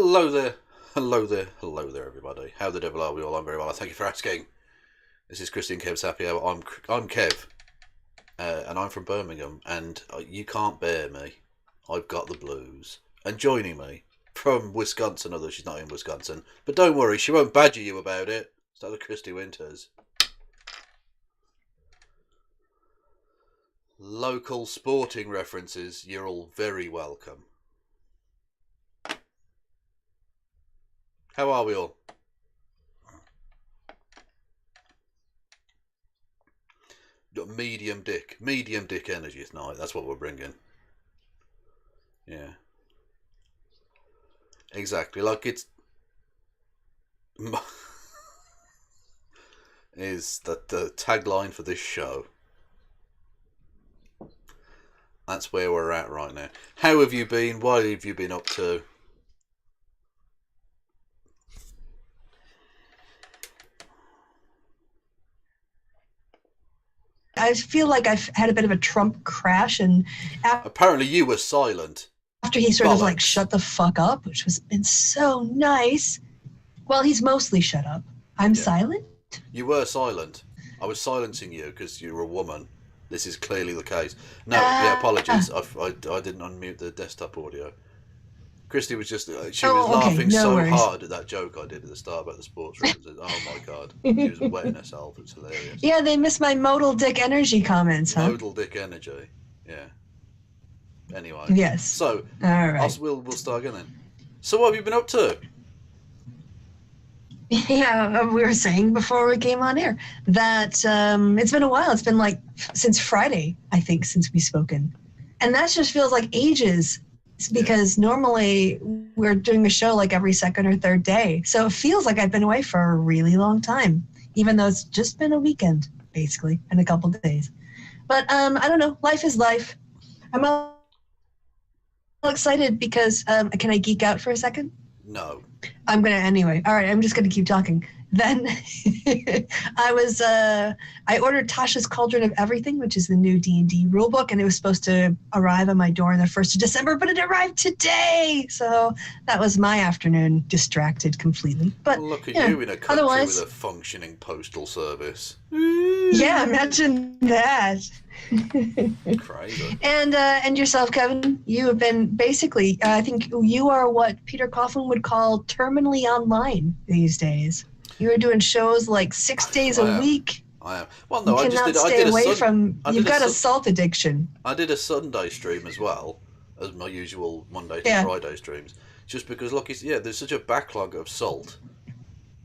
Hello there, hello there, hello there, everybody. How the devil are we all? I'm very well. Thank you for asking. This is Kristi and Kev's Happy Hour. I'm Kev, and I'm from Birmingham, and you can't bear me. I've got the blues. And joining me from Wisconsin, although she's not in Wisconsin, but don't worry, she won't badger you about it. It's not the Kristi Winters. Local sporting references, you're all very welcome. How are we all? Got medium dick energy tonight. That's what we're bringing. Yeah, exactly. Like it's is that the tagline for this show. That's where we're at right now. How have you been? What have you been up to? I feel like I've had a bit of a Trump crash, and apparently you were silent after he sort of like shut the fuck up, which has been so nice. Well, he's mostly shut up. I'm silent. You were silent. I was silencing you because you're a woman. This is clearly the case. No, yeah, apologies. I didn't unmute the desktop audio. Kristi was just she was laughing hard at that joke I did at the start about the sports references. Oh my god, she was wetting herself. It's hilarious. Yeah, they missed my modal dick energy comments. Modal dick energy. Yeah. Anyway. Yes. So, all right. We'll start again then. So, what have you been up to? Yeah, we were saying before we came on air that it's been a while. It's been like since Friday, I think, since we've spoken, and that just feels like ages. Because normally we're doing a show like every second or third day. So it feels like I've been away for a really long time, even though it's just been a weekend, basically, and a couple of days. But I don't know. Life is life. I'm all excited because, can I geek out for a second? No. I'm going to anyway. All right, I'm just going to keep talking. Then I ordered Tasha's Cauldron of Everything, which is the new D&D rulebook, and it was supposed to arrive on my door on the 1st of December, but it arrived today. So that was my afternoon, distracted completely. But well, look at you in a country with a functioning postal service. Yeah, imagine that. Crazy. And yourself, Kevin, you have been basically, I think you are what Peter Coughlin would call terminally online these days. You were doing shows like 6 days a week. I am. Well, no, you cannot stay away from. You've got a salt addiction. I did a Sunday stream as well as my usual Monday to Friday streams, just because, look, there's such a backlog of salt,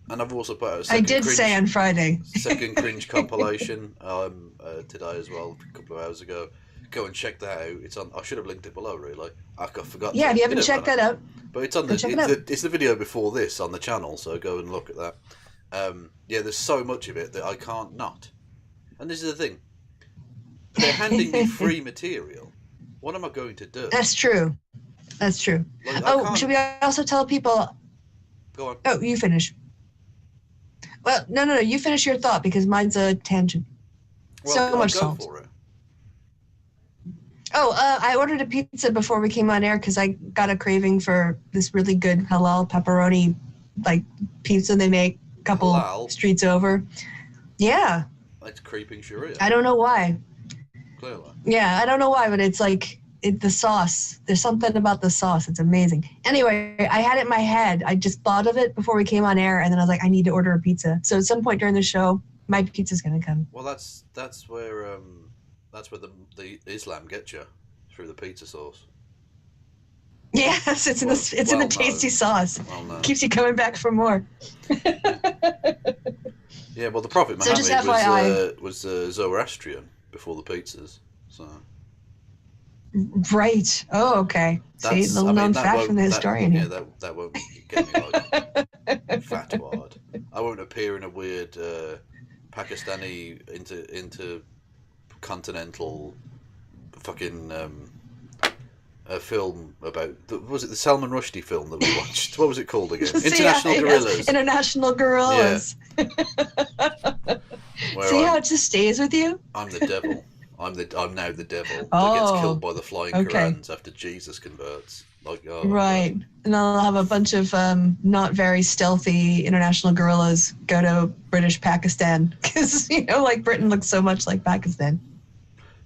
and I've also put out say on Friday second cringe compilation today as well, a couple of hours ago. Go and check that out. It's on. I should have linked it below. Really, I forgot. Yeah, if you haven't checked that out. But it's on it's the video before this on the channel, so go and look at that. There's so much of it that I can't not. And this is the thing. They're handing me free material. What am I going to do? That's true. Like, should we also tell people? Go on. Oh, you finish. Well, no. You finish your thought because mine's a tangent. Well, so much go salt. For it. Oh, I ordered a pizza before we came on air because I got a craving for this really good halal pepperoni, like pizza they make a couple streets over. Yeah. It's creeping Sharia. I don't know why. Clearly. Yeah, I don't know why, but it's like the sauce. There's something about the sauce. It's amazing. Anyway, I had it in my head. I just thought of it before we came on air, and then I was like, I need to order a pizza. So at some point during the show, my pizza's gonna come. Well, that's where the Islam gets you, through the pizza sauce. Yes, it's in the tasty sauce. Keeps you coming back for more. Yeah, well, the Prophet Muhammad was Zoroastrian before the pizzas, so. Right. Oh, okay. See, little known fact from the historian here. Yeah, that won't get me like fatwad. I won't appear in a weird Pakistani intercontinental fucking a film about was it the Salman Rushdie film that we watched? What was it called again? International Gorillas. Yes. International Gorillas. Yeah. See how it just stays with you? I'm the devil. I'm now the devil that gets killed by the flying Qurans after Jesus converts. Like, oh, Right. And I'll have a bunch of not very stealthy international guerrillas go to British Pakistan because, like Britain looks so much like Pakistan.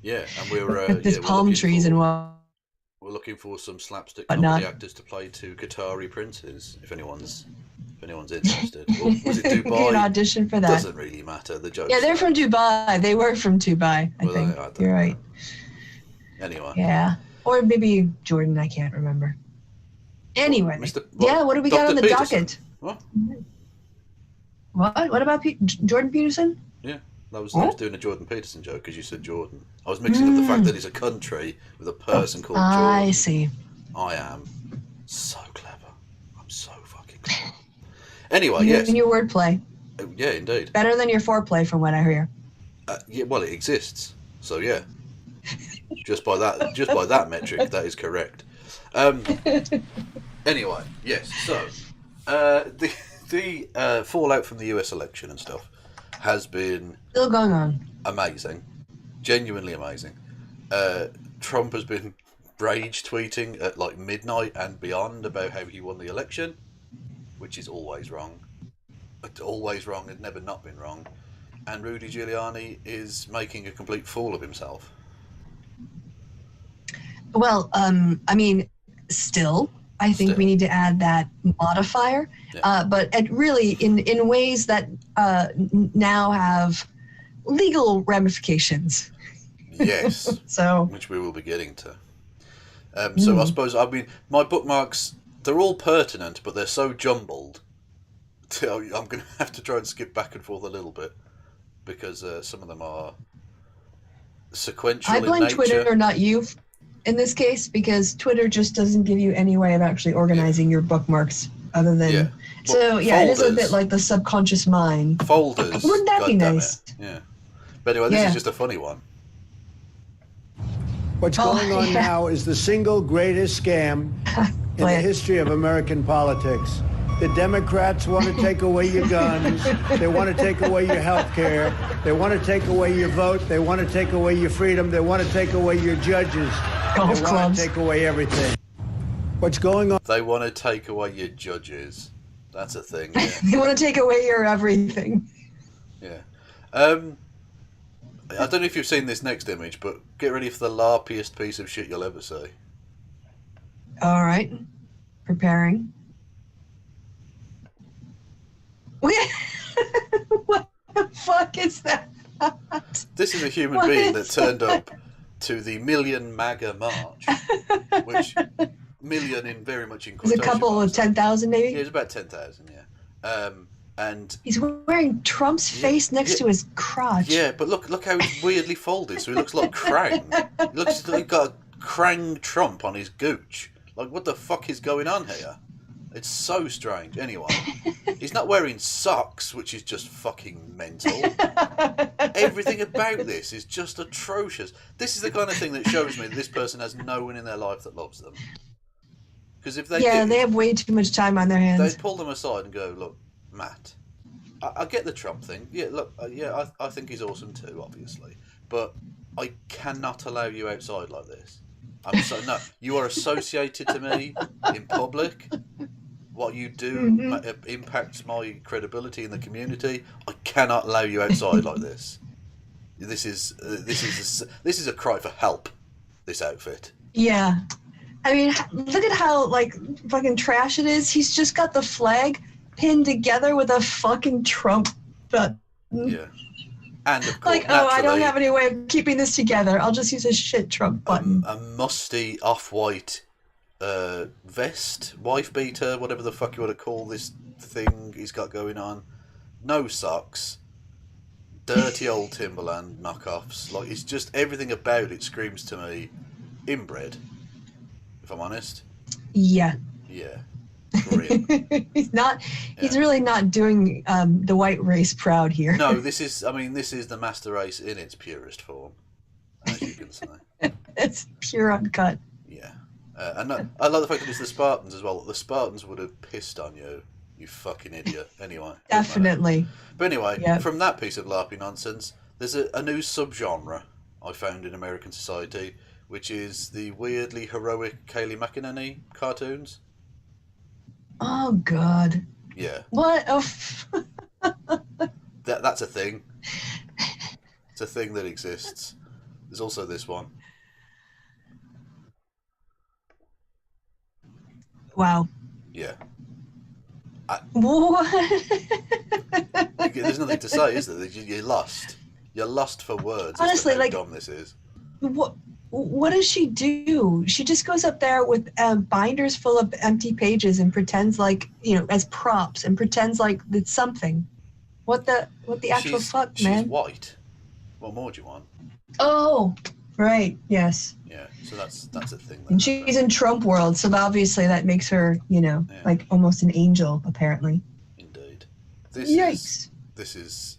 Yeah, and we're With this palm trees and what. We're looking for some slapstick Whatnot. comedy actors to play two Qatari princes, if anyone's interested. Or was it Dubai? You can audition for that. Doesn't really matter. The joke. Yeah, they're from Dubai. They were from Dubai, I think. You're right. Anyway. Yeah. Or maybe Jordan, I can't remember. Anyway. What do we got on the docket? What? What about Jordan Peterson? Yeah, I was doing a Jordan Peterson joke because you said Jordan. I was mixing up the fact that it's a country with a person called Jordan. I see. I am so clever. I'm so fucking clever. Anyway, yes. And your wordplay. Yeah, indeed. Better than your foreplay, from what I hear. Yeah, well, it exists. So yeah, just by that metric, that is correct. Anyway, yes. So the fallout from the US election and stuff has been still going on. Amazing, genuinely amazing. Trump has been rage tweeting at like midnight and beyond about how he won the election, which is always wrong. Always wrong and never not been wrong. And Rudy Giuliani is making a complete fool of himself. Well, I mean, I think we need to add that modifier, but really in ways that now have legal ramifications. Yes. So, which we will be getting to. So I suppose, my bookmarks, they're all pertinent, but they're so jumbled. I'm going to have to try and skip back and forth a little bit because some of them are sequential in nature. I blame Twitter, not you, in this case, because Twitter just doesn't give you any way of actually organizing your bookmarks other than... Yeah. Well, it is a bit like the subconscious mind. Folders. Wouldn't that be nice? Yeah. But anyway, this is just a funny one. What's going on now is the single greatest scam in the history of American politics. The Democrats want to take away your guns. They want to take away your health care. They want to take away your vote. They want to take away your freedom. They want to take away your judges. They want to take away everything. What's going on? They want to take away your judges. That's a thing, yeah. They want to take away your everything. Yeah. I don't know if you've seen this next image, but get ready for the larpiest piece of shit you'll ever see. All right. Preparing. What the fuck is that? This is a human being that turned up to the Million MAGA March, which million in very much in quotation. It's a couple of 10,000 maybe? Yeah, it's about 10,000, yeah. And he's wearing Trump's face next to his crotch. Yeah, but look how he's weirdly folded, so he looks like Krang. He looks like he's got a Krang Trump on his gooch. Like, what the fuck is going on here? It's so strange. Anyway, he's not wearing socks, which is just fucking mental. Everything about this is just atrocious. This is the kind of thing that shows me that this person has no one in their life that loves them. Because if they they have way too much time on their hands. They pull them aside and go, look, Matt, I get the Trump thing. Yeah, look, I think he's awesome too, obviously. But I cannot allow you outside like this. No, you are associated to me in public. What you do impacts my credibility in the community. I cannot allow you outside like this. This is a cry for help. This outfit. Yeah, I mean, look at how fucking trash it is. He's just got the flag pinned together with a fucking Trump button. Yeah, and of course, I don't have any way of keeping this together. I'll just use a shit Trump button. A musty off-white vest, wife beater, whatever the fuck you want to call this thing he's got going on. No socks. Dirty old Timberland knockoffs. Like, it's just everything about it screams to me inbred, if I'm honest. Yeah. Yeah. Grim. He's really not doing the white race proud here. No, this is the master race in its purest form, as you can say. It's pure uncut. Yeah. And I like the fact that it's the Spartans as well. The Spartans would have pissed on you, you fucking idiot. Anyway. Definitely. But anyway, from that piece of LARPy nonsense, there's a new subgenre I found in American society, which is the weirdly heroic Kayleigh McEnany cartoons. Oh, God. Yeah. What? Oh. That's a thing. It's a thing that exists. There's also this one. Wow. Yeah. What? There's nothing to say, is there? You're lost. You're lost for words. Honestly, as to how like, dumb this is. What does she do? She just goes up there with binders full of empty pages and pretends like, as props, and pretends like it's something. What the actual fuck, man? She's white. What more do you want? Oh, right. Yes. Yeah. So that's a thing. And she's in Trump world, so obviously that makes her, like almost an angel, apparently. Indeed. Yikes. This is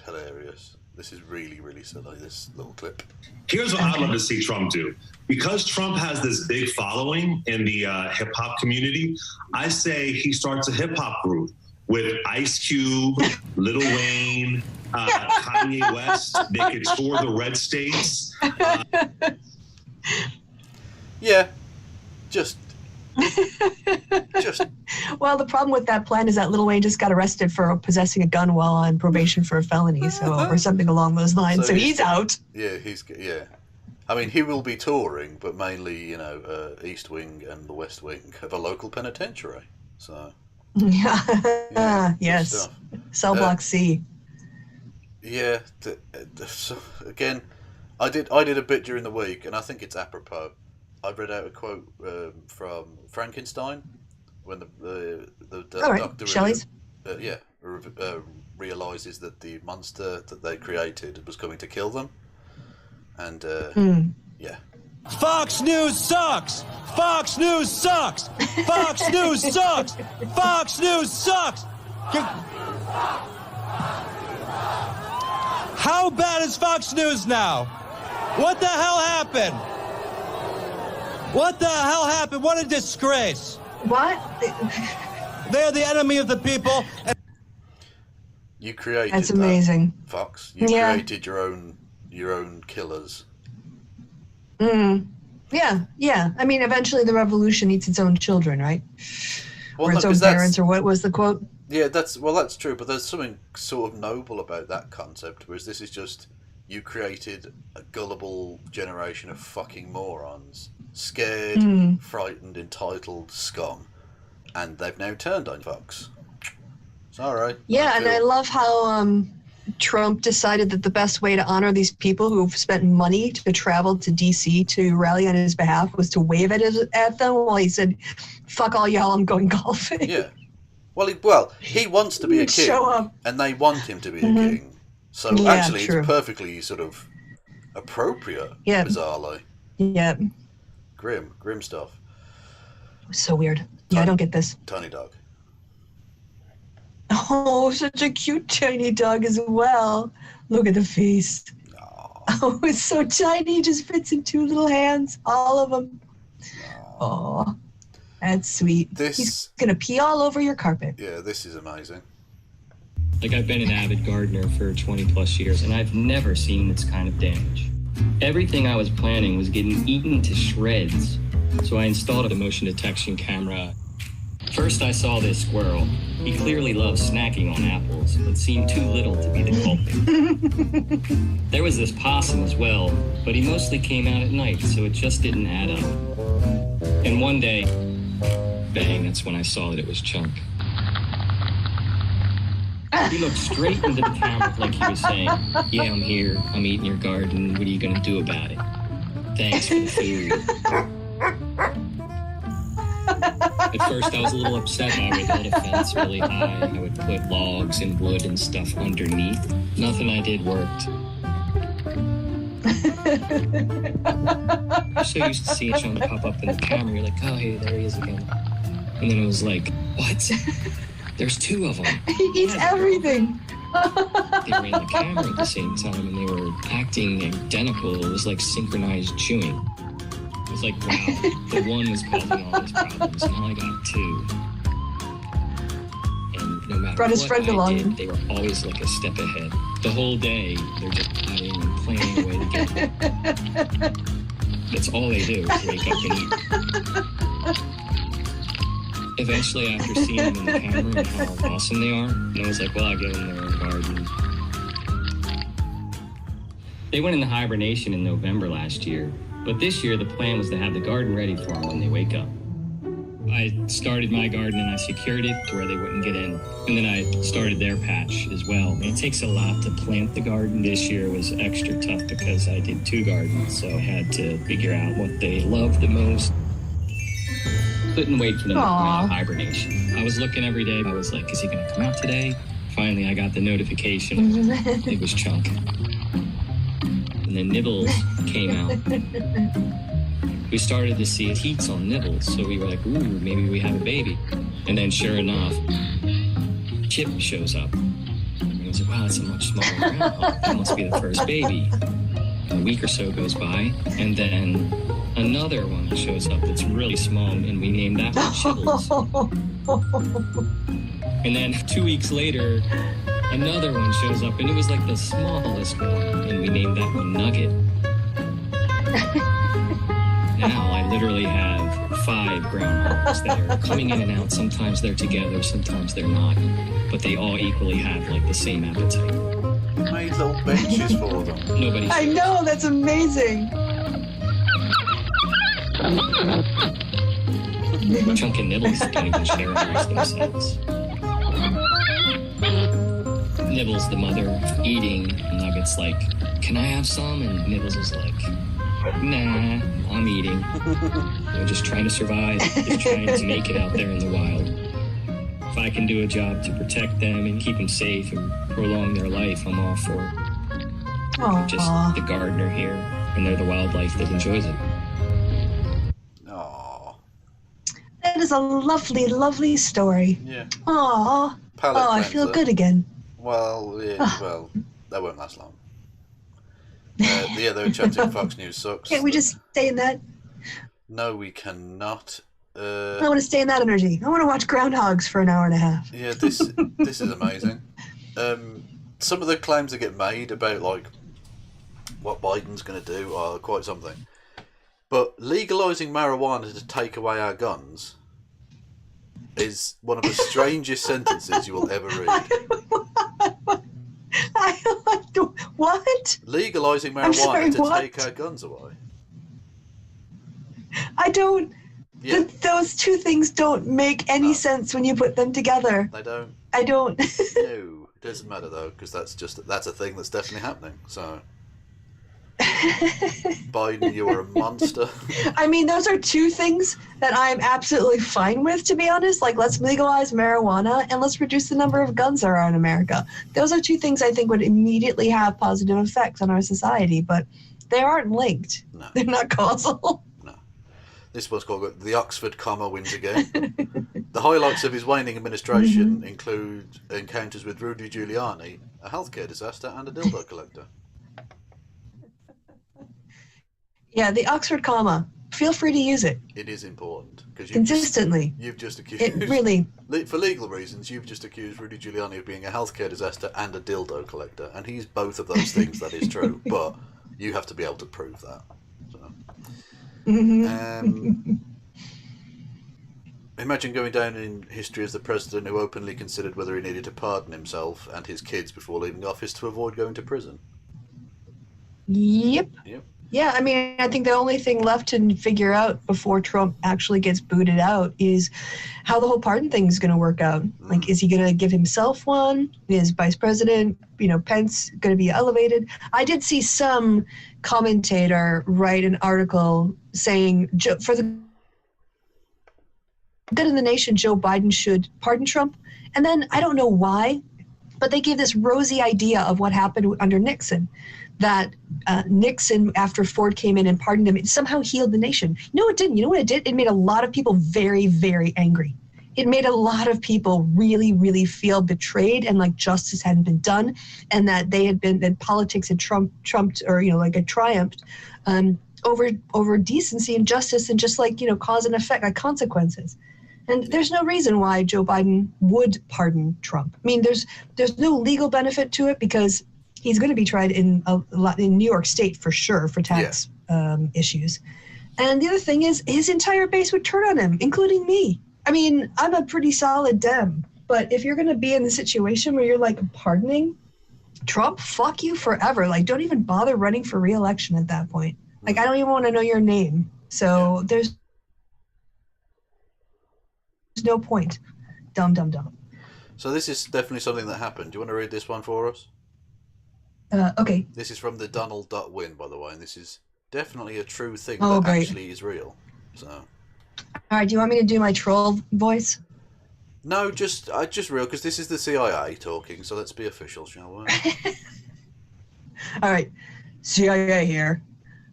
hilarious. This is really, really silly, this little clip. Here's what I'd love to see Trump do. Because Trump has this big following in the hip-hop community, I say he starts a hip-hop group with Ice Cube, Lil Wayne, Kanye West. They could tour the red states. Yeah. Just. Well, the problem with that plan is that Lil Wayne just got arrested for possessing a gun while on probation for a felony, or something along those lines. So he's out. Yeah, yeah. I mean, he will be touring, but mainly, East Wing and the West Wing of a local penitentiary. So. Yeah. Yes. Cell block C. Yeah. So again, I did a bit during the week, and I think it's apropos. I read out a quote from Frankenstein when the doctor Shelley's. realizes that the monster that they created was coming to kill them, and yeah. Fox News sucks. Fox News sucks. Fox News sucks. Fox News sucks. How bad is Fox News now? What the hell happened? What the hell happened? What a disgrace. What? They're the enemy of the people. You created That's amazing. That, Fox. You created your own killers. Yeah. I mean, eventually the revolution eats its own children, right? Well, or its own parents, or what was the quote? Yeah, that's true, but there's something sort of noble about that concept, whereas this is just, you created a gullible generation of fucking morons. Scared, frightened, entitled scum, and they've now turned on Fox. Sorry. Yeah, and I love how Trump decided that the best way to honor these people who've spent money to travel to D.C. to rally on his behalf was to wave at them while he said, "Fuck all y'all, I'm going golfing." Yeah. Well, he wants to be a king, show up. And they want him to be a king. So actually, it's perfectly sort of appropriate. Yeah. Bizarrely. Yeah. Grim stuff. So weird. I don't get this. Tiny dog. Oh, such a cute tiny dog as well. Look at the face. Oh, it's so tiny. It just fits in two little hands. All of them. Oh, that's sweet. He's going to pee all over your carpet. Yeah, this is amazing. Like, I've been an avid gardener for 20 plus years, and I've never seen this kind of damage. Everything I was planning was getting eaten to shreds, so I installed a motion detection camera. First, I saw this squirrel. He clearly loves snacking on apples, but seemed too little to be the culprit. There was this possum as well, but he mostly came out at night, so it just didn't add up. And one day, bang, that's when I saw that it was Chunk. He looked straight into the camera like he was saying, "Yeah, I'm here. I'm eating your garden. What are you going to do about it? Thanks for the food." At first, I was a little upset. I would build a fence really high. I would put logs and wood and stuff underneath. Nothing I did worked. You're so used to seeing Sean pop up in the camera. You're like, "Oh, hey, there he is again." And then it was like, "What? There's two of them." He eats everything. They were in the camera at the same time, and they were acting identical. It was like synchronized chewing. It was like, wow, the one was causing all his problems, and now I got two. And no matter what I did, they were always like a step ahead. The whole day, they're just plotting and planning a way to get there. That's all they do is wake up and eat. Eventually, after seeing them in the camera and how awesome they are, I was like, well, I'll give them their own garden. They went into hibernation in November last year, but this year the plan was to have the garden ready for them when they wake up. I started my garden and I secured it to where they wouldn't get in. And then I started their patch as well. And it takes a lot to plant the garden. This year was extra tough because I did 2 gardens, so I had to figure out what they loved the most. Couldn't wait for them to come out of hibernation. I was looking every day. I was like, is he going to come out today? Finally, I got the notification. It was Chunk. And then Nibbles came out. We started to see teats on Nibbles, so we were like, ooh, maybe we have a baby. And then sure enough, Chip shows up. And I was like, wow, that's a much smaller groundhog. That must be the first baby. A week or so goes by, and then another one shows up that's really small, and we named that one Chibbles. And then 2 weeks later, another one shows up, and it was like the smallest one, and we named that one Nugget. Now I literally have 5 groundhogs that are coming in and out. Sometimes they're together, sometimes they're not, but they all equally have like the same appetite. You made little benches for them. Nobody. I know, that's amazing. Chunk and Nibbles don't even share amongst themselves. Nibbles, the mother, eating. Nugget's like, can I have some? And Nibbles is like, nah, I'm eating. We're just trying to survive, just trying to make it out there in the wild. If I can do a job to protect them and keep them safe and prolong their life, I'm all for it. I'm just the gardener here, and they're the wildlife that enjoys it. Aww. That is a lovely, lovely story. Yeah. Aww. Palate I feel cleanser. good again. Well, yeah, well, that won't last long. Yeah, they were chatting Fox News sucks. Can't we just stay in that? No, we cannot. I want to stay in that energy. I want to watch groundhogs for an hour and a half. Yeah, this is amazing. Some of the claims that get made about like what Biden's going to do are quite something. But legalizing marijuana to take away our guns is one of the strangest sentences you will ever read. What? Legalizing marijuana to take our guns away. I don't. Yeah. Those two things don't make any sense when you put them together. They don't. I don't. No, it doesn't matter though, because that's a thing that's definitely happening. So, Biden, you are a monster. I mean, those are two things that I'm absolutely fine with, to be honest. Like, let's legalize marijuana and let's reduce the number of guns there are in America. Those are two things I think would immediately have positive effects on our society, but they aren't linked. No. They're not causal. No. This was called the Oxford comma wins again. The highlights of his waning administration include encounters with Rudy Giuliani, a healthcare disaster, and a dildo collector. Yeah, the Oxford comma. Feel free to use it. It is important because consistently. You've just accused. It really. For legal reasons, you've just accused Rudy Giuliani of being a healthcare disaster and a dildo collector, and he's both of those things. That is true, but you have to be able to prove that. So. Imagine going down in history as the president who openly considered whether he needed to pardon himself and his kids before leaving office to avoid going to prison. Yep. Yep. Yeah, I mean, I think the only thing left to figure out before Trump actually gets booted out is how the whole pardon thing is going to work out. Like, is he going to give himself one? Is Vice President, Pence going to be elevated? I did see some commentator write an article saying, for the good of the nation, Joe Biden should pardon Trump. And then, I don't know why, but they gave this rosy idea of what happened under Nixon. That Nixon, after Ford came in and pardoned him, it somehow healed the nation. No, it didn't. You know what it did? It made a lot of people very, very angry. It made a lot of people really, really feel betrayed and like justice hadn't been done, and that that politics had trumped or had triumphed over decency and justice and just cause and effect, like consequences. And there's no reason why Joe Biden would pardon Trump. I mean, there's no legal benefit to it because he's going to be tried in New York State for sure for tax issues. And the other thing is his entire base would turn on him, including me. I mean, I'm a pretty solid Dem, but if you're going to be in the situation where you're like pardoning Trump, fuck you forever. Like, don't even bother running for re-election at that point. Like, I don't even want to know your name. So there's no point. Dumb. So this is definitely something that happened. Do you want to read this one for us? Okay. This is from the Donald.win, by the way, and this is definitely a true thing Oh, that great. actually is real. So. All right, do you want me to do my troll voice? No, just real, because this is the CIA talking, so let's be official, shall we? All right, CIA here.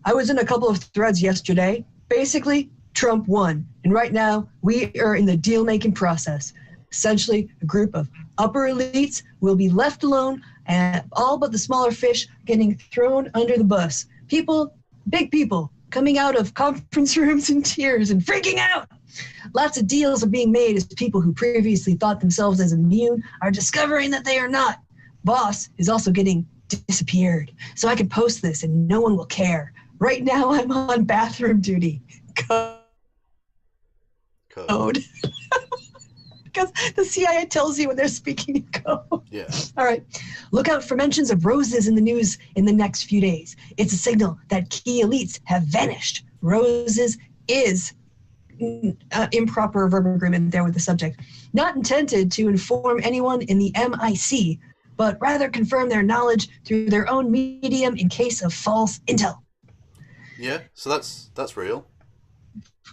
I was in a couple of threads yesterday. Basically, Trump won, and right now we are in the deal-making process. Essentially, a group of upper elites will be left alone, and all but the smaller fish getting thrown under the bus. People, big people, coming out of conference rooms in tears and freaking out. Lots of deals are being made as people who previously thought themselves as immune are discovering that they are not. Boss is also getting disappeared, so I can post this and no one will care. Right now I'm on bathroom duty. Code. Because the CIA tells you when they're speaking in code. Yeah. All right. Look out for mentions of roses in the news in the next few days. It's a signal that key elites have vanished. Roses is improper verb agreement there with the subject. Not intended to inform anyone in the MIC, but rather confirm their knowledge through their own medium in case of false intel. Yeah, so that's real.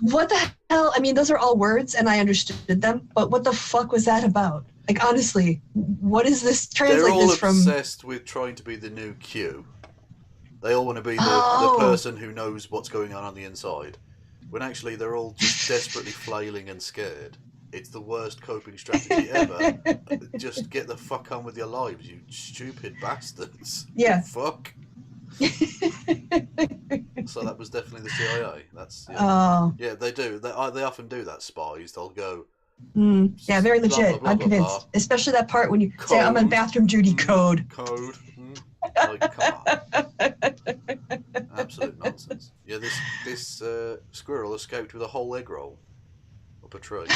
What the hell? I mean, those are all words, and I understood them, but what the fuck was that about? Like, honestly, what is this? Translate They're all this from... obsessed with trying to be the new Q. They all want to be the person who knows what's going on the inside, when actually they're all just desperately flailing and scared. It's the worst coping strategy ever. Just get the fuck on with your lives, you stupid bastards. Yeah. Fuck. So that was definitely the CIA. That's yeah, they do. They often do that. Spies. They'll go. Yeah, very legit. Blah, blah, blah, I'm convinced. blah, blah. Especially that part when you say I'm on bathroom duty. Code. Like, come on. Absolute nonsense. Yeah, this squirrel escaped with a whole egg roll up a tree.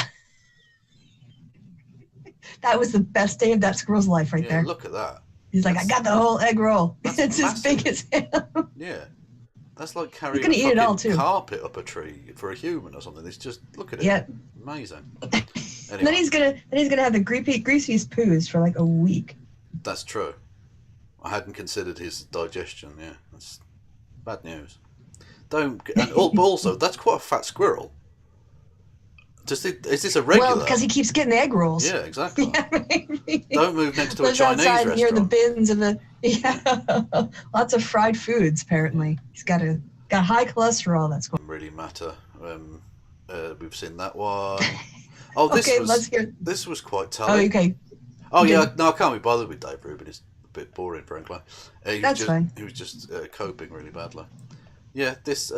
That was the best day of that squirrel's life right there. Look at that. He's like, I got the whole egg roll. It's massive. as big as him. Yeah. That's like carrying gonna a eat it all, fucking too. carpet up a tree for a human or something. It's just, look at it. Yeah. Amazing. And Anyway, then he's gonna have the greasiest poos for like a week. that's true. I hadn't considered his digestion. Yeah, that's bad news. But also, that's quite a fat squirrel. Is this a regular? Well, because he keeps getting egg rolls. Yeah, exactly. Yeah, maybe. Don't move next to a Lives Chinese outside restaurant. near the bins of the lots of fried foods. Apparently, he's got high cholesterol. That's going. Really matter. We've seen that one. Oh, this Okay, was. let's hear. This was quite Oh, telling. okay. Oh yeah, no, I can't be bothered with Dave Rubin. It's a bit boring, frankly. That's fine. He was just coping really badly. Yeah, this.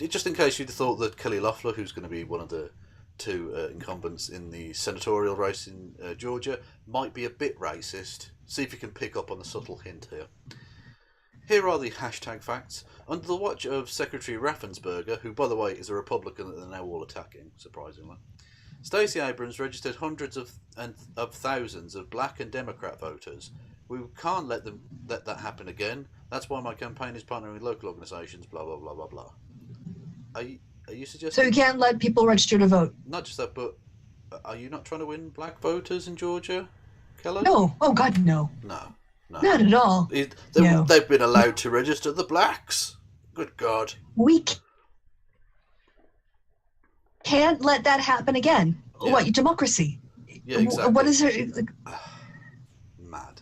Just in case you'd thought that Kelly Loeffler, who's going to be one of the two incumbents in the senatorial race in Georgia, might be a bit racist. See if you can pick up on the subtle hint here. Here are the hashtag facts. Under the watch of Secretary Raffensperger, who, by the way, is a Republican that they're now all attacking, surprisingly, Stacey Abrams registered hundreds of thousands of black and Democrat voters. We can't let that happen again. That's why my campaign is partnering with local organisations, blah, blah, blah, blah, blah. Are you suggesting... So you can't let people register to vote? Not just that, but are you not trying to win black voters in Georgia, Keller? No. Oh, God, no. No. Not at all. No. They've been allowed to register the blacks. Good God. We can't let that happen again. Yeah. What, democracy? Yeah, exactly. What is it? Like, Mad.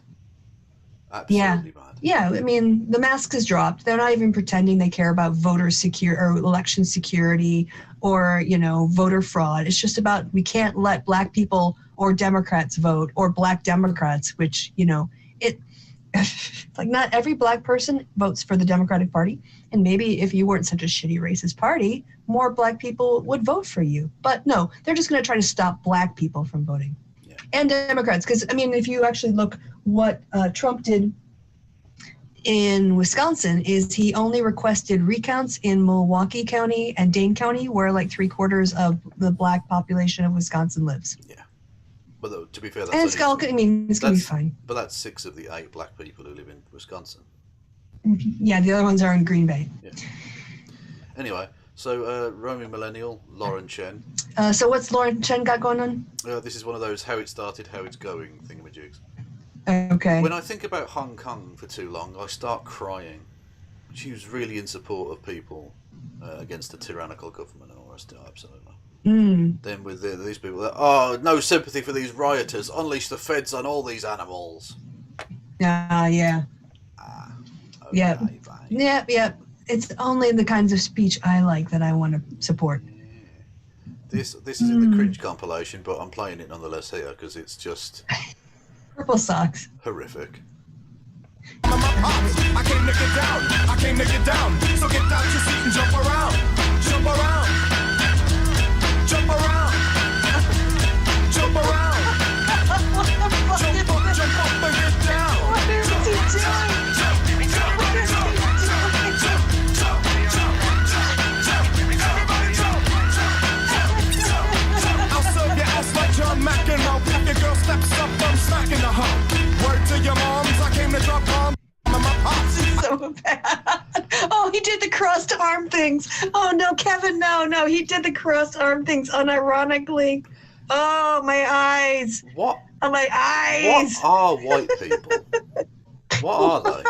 Absolutely mad. yeah, I mean, the mask is dropped. They're not even pretending they care about voter or election security or, voter fraud. It's just about we can't let black people or Democrats vote or black Democrats, which, like not every black person votes for the Democratic Party. And maybe if you weren't such a shitty racist party, more black people would vote for you. But no, they're just going to try to stop black people from voting. Yeah. And Democrats. Because, if you actually look what Trump did, in Wisconsin is he only requested recounts in Milwaukee County and Dane County, where like 3/4 of the black population of Wisconsin lives. Yeah. But to be fair, And it's going to be fine. But that's 6 of the 8 black people who live in Wisconsin. Yeah, the other ones are in Green Bay. Yeah. Anyway, so roaming millennial, Lauren Chen. So what's Lauren Chen got going on? This is one of those how it started, how it's going thingamajigs. Okay. When I think about Hong Kong for too long, I start crying. She was really in support of people against a tyrannical government and all the rest of it, absolutely. Then with these people, no sympathy for these rioters, unleash the feds on all these animals. Yeah. Okay, Yep. fine. Yep. It's only the kinds of speech I like that I want to support. Yeah. This is in the cringe compilation, but I'm playing it nonetheless here because it's just Purple socks. horrific. I came to get down. I came to get down. So get out your seat and jump around. Jump around. Jump around. Jump around. Jump up and get down. What is he doing? I'll serve your ass like John McEnroe. Your girl steps up, I'm smacking the hump. Word to your moms, I came to drop bombs. So bad. Oh, he did the crossed arm things. Oh no, Kevin, no, he did the crossed arm things unironically. Oh, my eyes. What? Oh, my eyes. What are white people? What are they?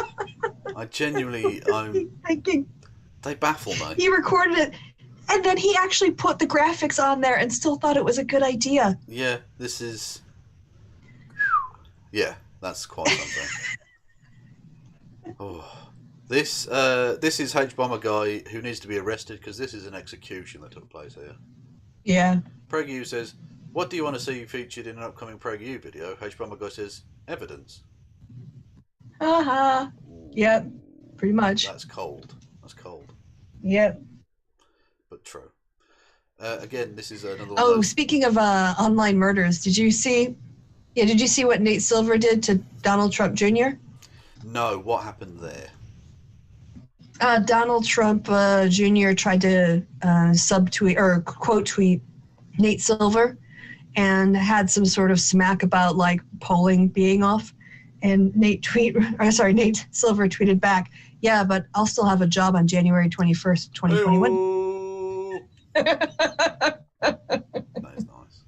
I genuinely, they baffle me. He recorded it, and then he actually put the graphics on there and still thought it was a good idea. Yeah, this is. Yeah, that's quite something. Oh, this is H-Bomber guy who needs to be arrested because this is an execution that took place here. Yeah. PragerU says, "What do you want to see featured in an upcoming PragerU video?" H-Bomber guy says, "Evidence." Yep. Pretty much. That's cold. That's cold. Yep. But true. Again, this is another one. Oh, speaking of online murders, did you see what Nate Silver did to Donald Trump Jr.? No, what happened there? Donald Trump Jr. tried to subtweet or quote tweet Nate Silver and had some sort of smack about like polling being off. And Nate Silver tweeted back, "Yeah, but I'll still have a job on January 21st, 2021. That is nice.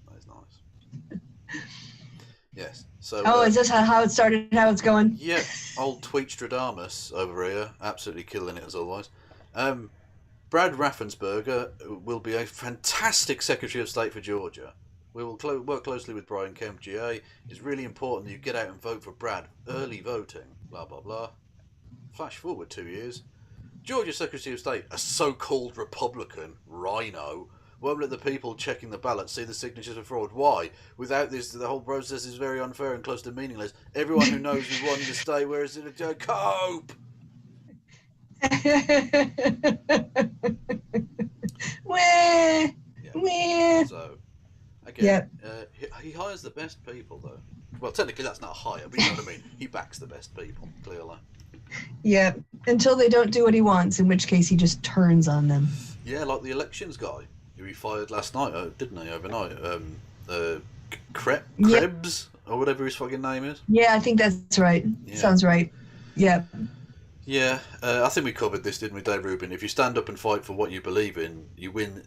Yes. So. Is this how it started? How it's going? Yeah, old Tweetstradamus over here, absolutely killing it as always. Brad Raffensperger will be a fantastic Secretary of State for Georgia. We will work closely with Brian Kemp, GA. It's really important that you get out and vote for Brad. Early voting, blah, blah, blah. Flash forward 2 years. Georgia Secretary of State, a so-called Republican, rhino, won't let the people checking the ballot see the signatures of fraud. Why? Without this, the whole process is very unfair and close to meaningless. Everyone who knows we want to stay, where is it? Cope! So, again, he hires the best people, though. Well, technically that's not a hire, but you know what I mean. He backs the best people, clearly. Yeah, until they don't do what he wants, in which case he just turns on them. Yeah, like the elections guy who he fired last night, didn't he, overnight? Krebs, or whatever his fucking name is. Yeah, I think that's right. Yeah. Sounds right. Yeah. Yeah, I think we covered this, didn't we, Dave Rubin? If you stand up and fight for what you believe in, you win.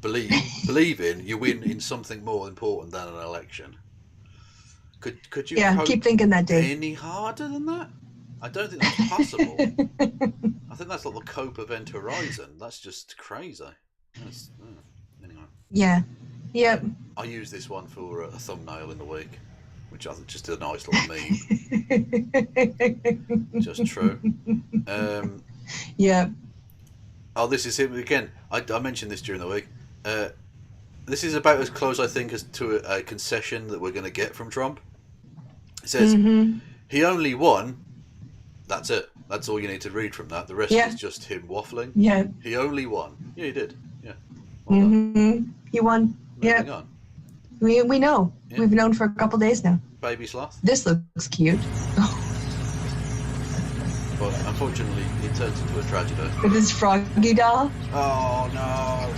Believe in, you win in something more important than an election. Could you? Yeah, keep thinking that, Dave. Any harder than that? I don't think that's possible. I think that's like the Cope Event Horizon. That's just crazy. Anyway. Yeah. Yep. I use this one for a thumbnail in the week, which I think just a nice little meme. Just true. Yeah. Oh, this is him again. I mentioned this during the week. This is about as close, I think, as to a concession that we're going to get from Trump. It says he only won. That's it. That's all you need to read from that. The rest is just him waffling. Yeah. He only won. Yeah, he did. Yeah. Well done. He won. Moving Yeah. on. We know. Yeah. We've known for a couple days now. Baby sloth. This looks cute. but unfortunately it turns into a tragedy. With his froggy doll. Oh no!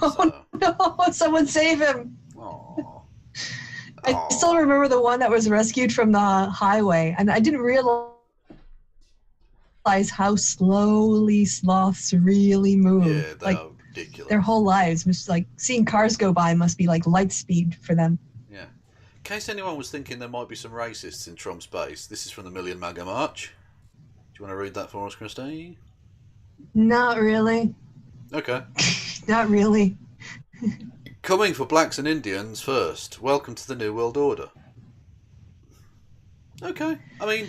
Oh no! Someone save him! Oh. I still remember the one that was rescued from the highway, and I didn't realize how slowly sloths really move. Yeah, they like, are ridiculous. Their whole lives, just like seeing cars go by, must be like light speed for them. Yeah. In case anyone was thinking there might be some racists in Trump's base, this is from the Million MAGA March. Do you want to read that for us, Kristi? Not really. Okay. Not really. Coming for blacks and Indians first. Welcome to the New World Order. Okay. I mean,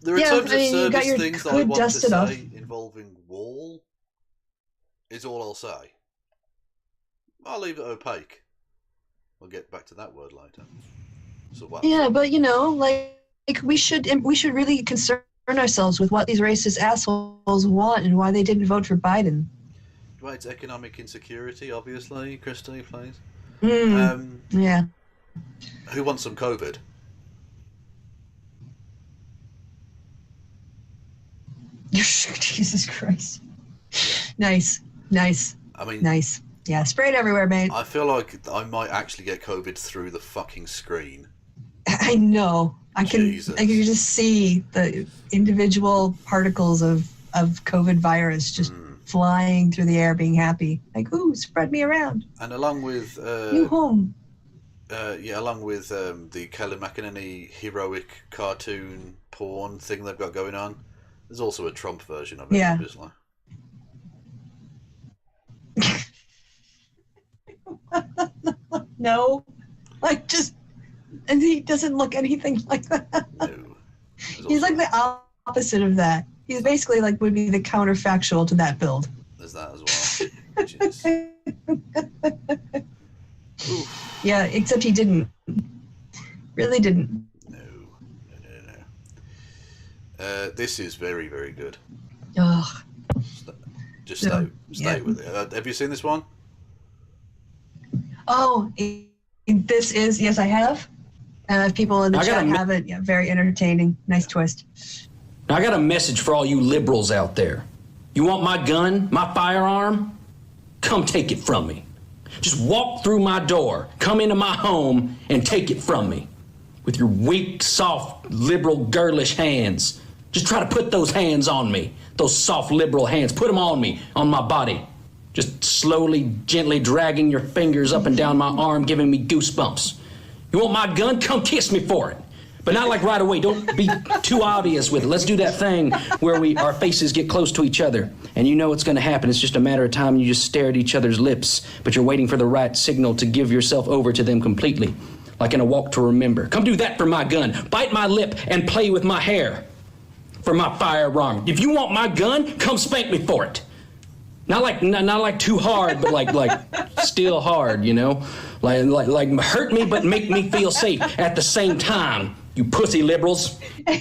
there are terms of service things that I want to say involving wall. Is all I'll say. I'll leave it opaque. We'll get back to that word later. So what? Yeah, but like we should really concern ourselves with what these racist assholes want and why they didn't vote for Biden. Well, it's economic insecurity, obviously. Kristi, please. Yeah. Who wants some COVID? Jesus Christ. Nice. I mean, nice. Yeah, spray it everywhere, mate. I feel like I might actually get COVID through the fucking screen. I know. I can just see the individual particles of COVID virus just flying through the air, being happy. Like, ooh, spread me around. And along with you home. Along with the Kelly McEnany heroic cartoon porn thing they've got going on, there's also a Trump version of it, obviously. No, and he doesn't look anything like that. No. He's like the opposite of that. He's basically like would be the counterfactual to that build. There's that as well. Yeah, except he didn't. Really didn't. No. This is very, very good. Ugh. Just stay with it. Have you seen this one? Oh, this is, yes, I have. People in the chat have it. Yeah, very entertaining. Nice twist. Now, I got a message for all you liberals out there. You want my gun, my firearm? Come take it from me. Just walk through my door, come into my home, and take it from me. With your weak, soft, liberal, girlish hands. Just try to put those hands on me. Those soft, liberal hands. Put them on me, on my body. Just slowly, gently dragging your fingers up and down my arm, giving me goosebumps. You want my gun? Come kiss me for it. But not like right away. Don't be too obvious with it. Let's do that thing where our faces get close to each other. And you know what's going to happen. It's just a matter of time. You just stare at each other's lips. But you're waiting for the right signal to give yourself over to them completely. Like in a walk to remember. Come do that for my gun. Bite my lip and play with my hair. For my firearm. If you want my gun, come spank me for it. Not like too hard, but like still hard, you know? Like hurt me, but make me feel safe at the same time. You pussy liberals. I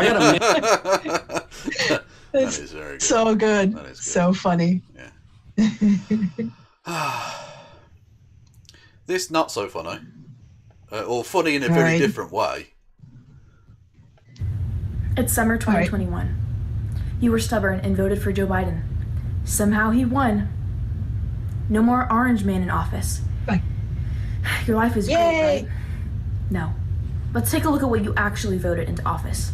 got that is very good. So good. That is good. So funny. Yeah. This not so funny. Or funny in a very different way. It's summer 2021. You were stubborn and voted for Joe Biden. Somehow he won. No more orange man in office. Bye. Your life is great, right? No. Let's take a look at what you actually voted into office.